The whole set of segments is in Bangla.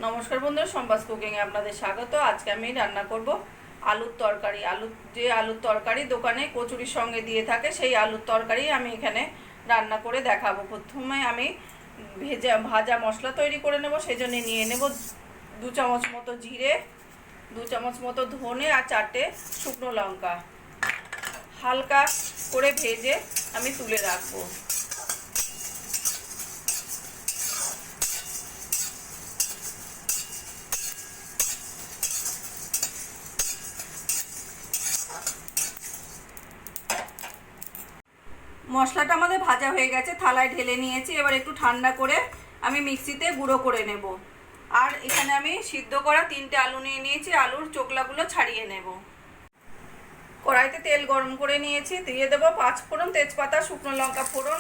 নমস্কার বন্ধুরা, সম্বাস কুকিংয়ে আপনাদের স্বাগত। আজকে আমি রান্না করব আলুর তরকারি। আলুর তরকারি দোকানে কচুরির সঙ্গে দিয়ে থাকে, সেই আলুর তরকারি আমি এখানে রান্না করে দেখাবো। প্রথমে আমি ভাজা মশলা তৈরি করে নেব। সেই জন্য নিয়ে নেব 2 চামচ মতো জিরে, 2 চামচ মতো ধনে আর 4টে শুকনো লঙ্কা। হালকা করে ভেজে আমি তুলে রাখবো। মশলাটা আমাদের ভাজা হয়ে গেছে, থালায় ঢেলে নিয়েছি। এবার একটু ঠান্ডা করে আমি মিক্সিতে গুঁড়ো করে নেব। আর এখানে আমি সিদ্ধ করা 3টে আলু নিয়ে নিয়েছি, আলুর চোকলাগুলো ছাড়িয়ে নেব। কড়াইতে তেল গরম করে নিয়েছি, দিয়ে দেবো 5 ফোড়ন, তেজপাতা, শুকনো লঙ্কা ফোড়ন।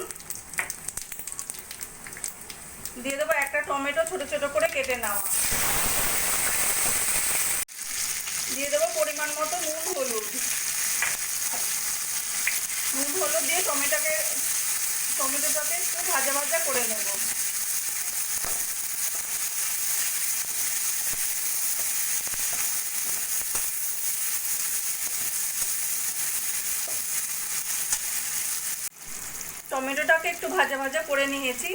দিয়ে দেবো একটা টমেটো ছোট ছোট করে কেটে নেওয়া। দিয়ে দেবো পরিমাণ মতো নুন হলুদ দিয়ে টমেটোটাকে একটু ভাজা ভাজা করে নেব। টমেটোটাকে একটু ভাজা ভাজা করে নিয়েছি।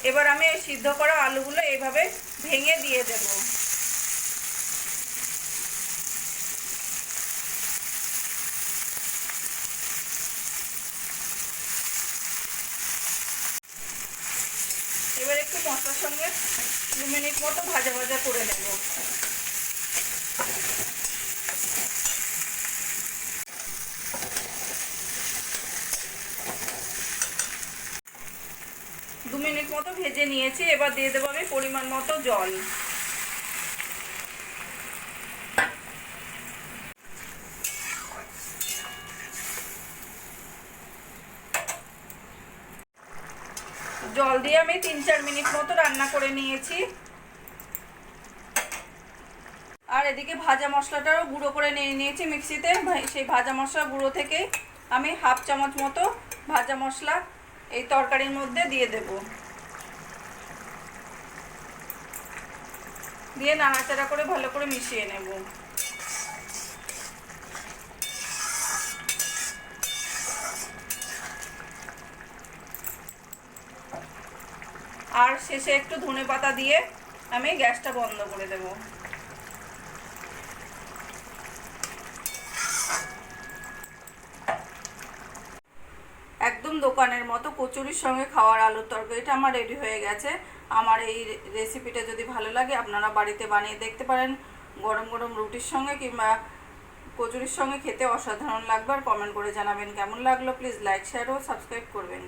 এবার আমি এই সিদ্ধ করা আলুগুলো এইভাবে ভেঙে দিয়ে দেব। এবার একটু মশলার সঙ্গে 2 মিনিট মতো ভাজা ভাজা করে নেব। দু মিনিট মতো ভেজে নিয়েছি। এবার দিয়ে দেবো আমি পরিমাণ মতো জল। জল দিয়ে আমি 3-4 মিনিট মতো রান্না করে নিয়েছি। আর এদিকে ভাজা মশলাটাও গুঁড়ো করে নিয়ে নিয়েছি মিক্সিতে। সেই ভাজা মশলা গুঁড়ো থেকে আমি 1/2 চামচ মতো ভাজা মশলা এই তরকারির মধ্যে দিয়ে দেব। দিয়ে নাড়াচাড়া করে ভালো করে মিশিয়ে নেব। আর শেষে একটু ধনেপাতা দিয়ে আমি গ্যাসটা বন্ধ করে দেব। একদম দোকানের মতো কচুরির সঙ্গে খাওয়ার আলুর তরকারিটা আমার রেডি হয়ে গেছে। আমার এই রেসিপিটা যদি ভালো লাগে আপনারা বাড়িতে বানিয়ে দেখতে পারেন। গরম গরম রুটির সঙ্গে কিংবা কচুরির সঙ্গে খেতে অসাধারণ লাগবে। আর কমেন্ট করে জানাবেন কেমন লাগলো। প্লিজ লাইক, শেয়ার ও সাবস্ক্রাইব করবেন।